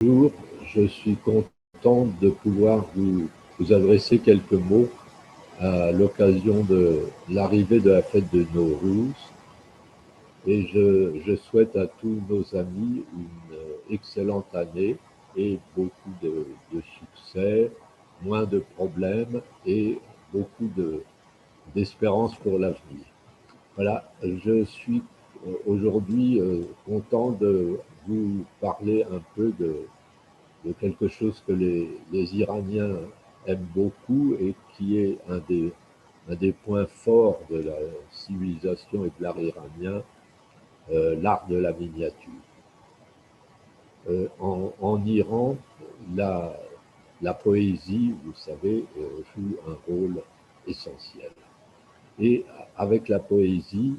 Bonjour, je suis content de pouvoir vous adresser quelques mots à l'occasion de l'arrivée de la fête de Nowruz et je souhaite à tous nos amis une excellente année et beaucoup de succès, moins de problèmes et beaucoup d'espérance pour l'avenir. Voilà, je suis aujourd'hui content de vous parler un peu de quelque chose que les Iraniens aiment beaucoup et qui est un des points forts de la civilisation et de l'art iranien, l'art de la miniature. En Iran, la poésie, vous savez, joue un rôle essentiel. Et avec la poésie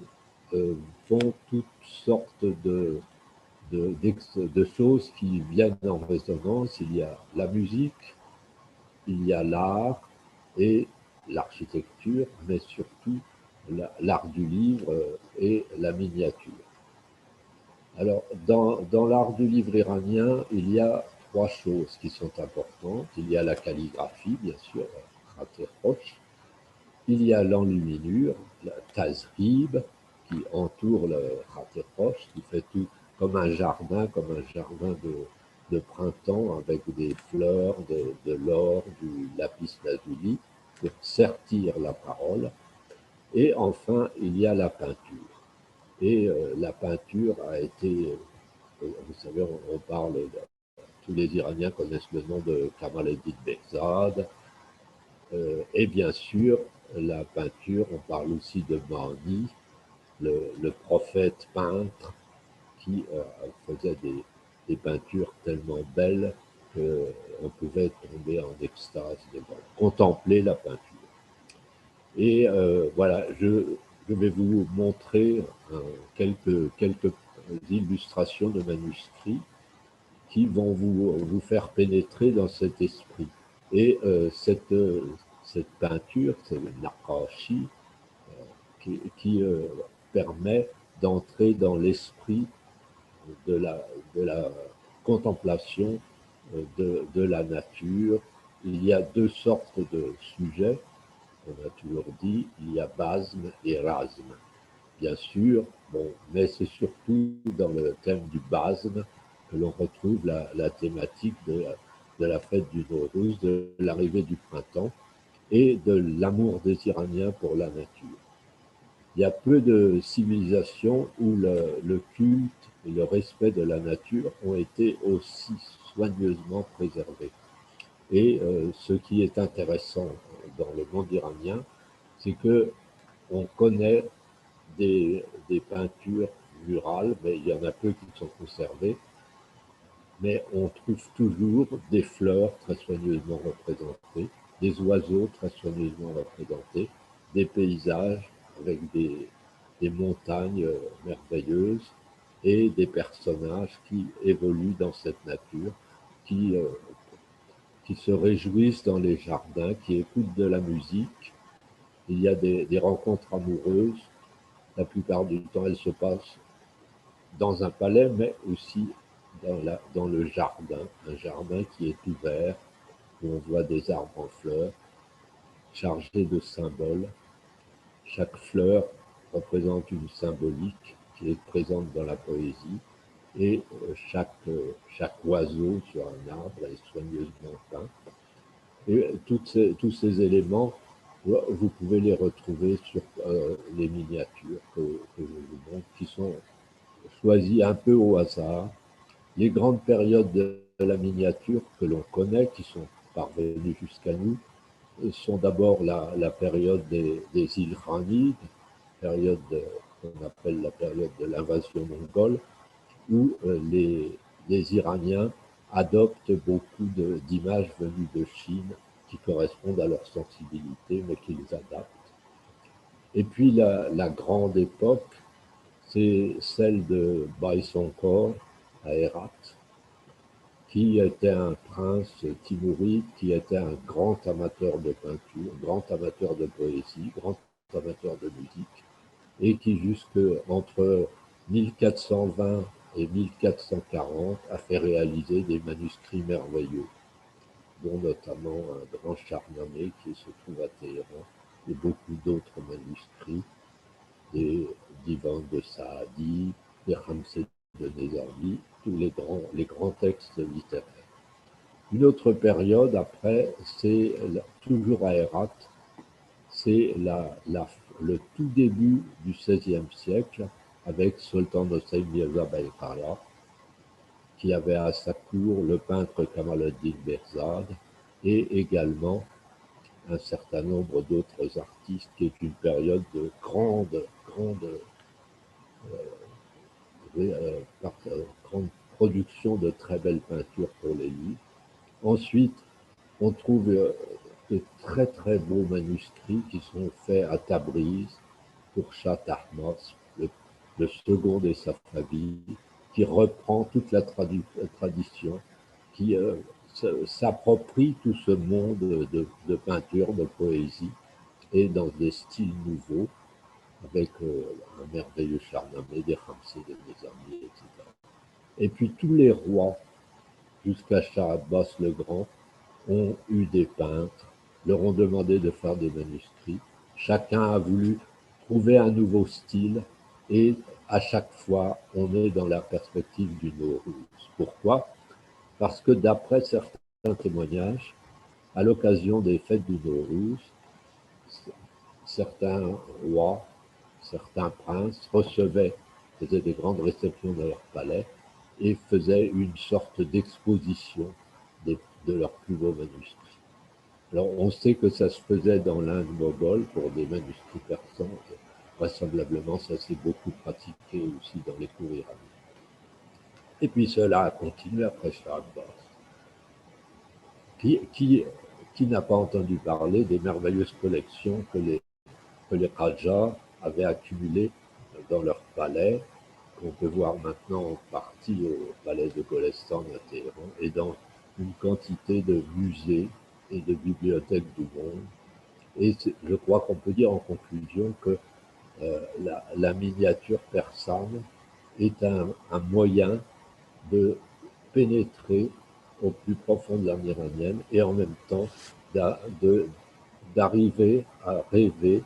vont toutes sortes de choses qui viennent en résonance. Il y a la musique, il y a l'art et l'architecture, mais surtout l'art du livre et la miniature. Alors, dans l'art du livre iranien, il y a trois choses qui sont importantes. Il y a la calligraphie, bien sûr, Khater Roche. Il y a l'enluminure, la tazrib, qui entoure le Khater Roche, qui fait tout comme un jardin de printemps avec des fleurs, de l'or, du lapis lazuli pour sertir la parole. Et enfin, il y a la peinture. Et la peinture a été, vous savez, on parle, tous les Iraniens connaissent le nom de Kamaleddin Behzad. Et bien sûr, la peinture, on parle aussi de Mahdi, le prophète peintre qui faisait des peintures tellement belles qu'on pouvait tomber en extase devant, contempler la peinture. Et voilà, je vais vous montrer quelques illustrations de manuscrits qui vont vous faire pénétrer dans cet esprit. Et cette peinture, c'est le naqashi, qui permet d'entrer dans l'esprit de la contemplation de la nature. Il y a deux sortes de sujets, on a toujours dit, il y a basme et rasme. Bien sûr, bon, mais c'est surtout dans le thème du basme que l'on retrouve la thématique de la fête du Nowruz, de l'arrivée du printemps et de l'amour des Iraniens pour la nature. Il y a peu de civilisations où le culte et le respect de la nature ont été aussi soigneusement préservés. Et ce qui est intéressant dans le monde iranien, c'est que on connaît des peintures murales, mais il y en a peu qui sont conservées. Mais on trouve toujours des fleurs très soigneusement représentées, des oiseaux très soigneusement représentés, des paysages avec des montagnes merveilleuses et des personnages qui évoluent dans cette nature, qui, euh, qui se réjouissent dans les jardins, qui écoutent de la musique. Il y a des rencontres amoureuses. La plupart du temps, elles se passent dans un palais, mais aussi dans le jardin, un jardin qui est ouvert, où on voit des arbres en fleurs, chargés de symboles. Chaque fleur représente une symbolique qui est présente dans la poésie, et chaque oiseau sur un arbre est soigneusement peint. Et tous ces éléments, vous pouvez les retrouver sur les miniatures que je vous montre, qui sont choisies un peu au hasard. Les grandes périodes de la miniature que l'on connaît, qui sont parvenues jusqu'à nous, sont d'abord la période des Ilkhanides, période qu'on appelle la période de l'invasion mongole, où les Iraniens adoptent beaucoup d'images venues de Chine qui correspondent à leur sensibilité, mais qu'ils adaptent. Et puis la grande époque, c'est celle de Baïsonkor à Hérat, qui était un prince timouride, qui était un grand amateur de peinture, grand amateur de poésie, grand amateur de musique, et qui jusqu'entre 1420 et 1440 a fait réaliser des manuscrits merveilleux, dont notamment un grand Shahnameh qui se trouve à Téhéran, et beaucoup d'autres manuscrits, des divans de Saadi, des Ramsès de Nizami, tous les grands textes littéraires. Une autre période après, c'est toujours à Hérat, c'est le tout début du XVIe siècle, avec Sultan Hossein Mirza Baïqara, qui avait à sa cour le peintre Kamal-ad-Din Behzad, et également un certain nombre d'autres artistes, qui est une période de grande production de très belles peintures pour les livres. Ensuite, on trouve de très très beaux manuscrits qui sont faits à Tabriz pour Shah Tahmasp, le second des Safavides, qui reprend toute la tradition, qui s'approprie tout ce monde de peinture, de poésie, et dans des styles nouveaux, avec un merveilleux Shahnameh, des Ramsès, des Nizami, etc. Et puis tous les rois, jusqu'à Shah Abbas le Grand, ont eu des peintres, leur ont demandé de faire des manuscrits. Chacun a voulu trouver un nouveau style, et à chaque fois, on est dans la perspective du Nowruz. Pourquoi? Parce que d'après certains témoignages, à l'occasion des fêtes du Nowruz, certains rois, certains princes faisaient des grandes réceptions dans leur palais et faisaient une sorte d'exposition de leurs plus beaux manuscrits. Alors, on sait que ça se faisait dans l'Inde moghole pour des manuscrits persans. Vraisemblablement, ça s'est beaucoup pratiqué aussi dans les cours iraniens. Et puis cela a continué après Shah Abbas. Qui n'a pas entendu parler des merveilleuses collections que les Rajas avaient accumulées dans leur palais, qu'on peut voir maintenant en partie au palais de Golestan à Téhéran, et dans une quantité de musées et de bibliothèques du monde. Et je crois qu'on peut dire en conclusion que la miniature persane est un moyen de pénétrer au plus profond de l'âme iranienne, et en même temps d'arriver à rêver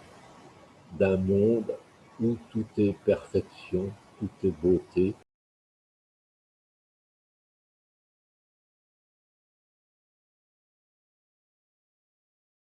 d'un monde où tout est perfection, tout est beauté,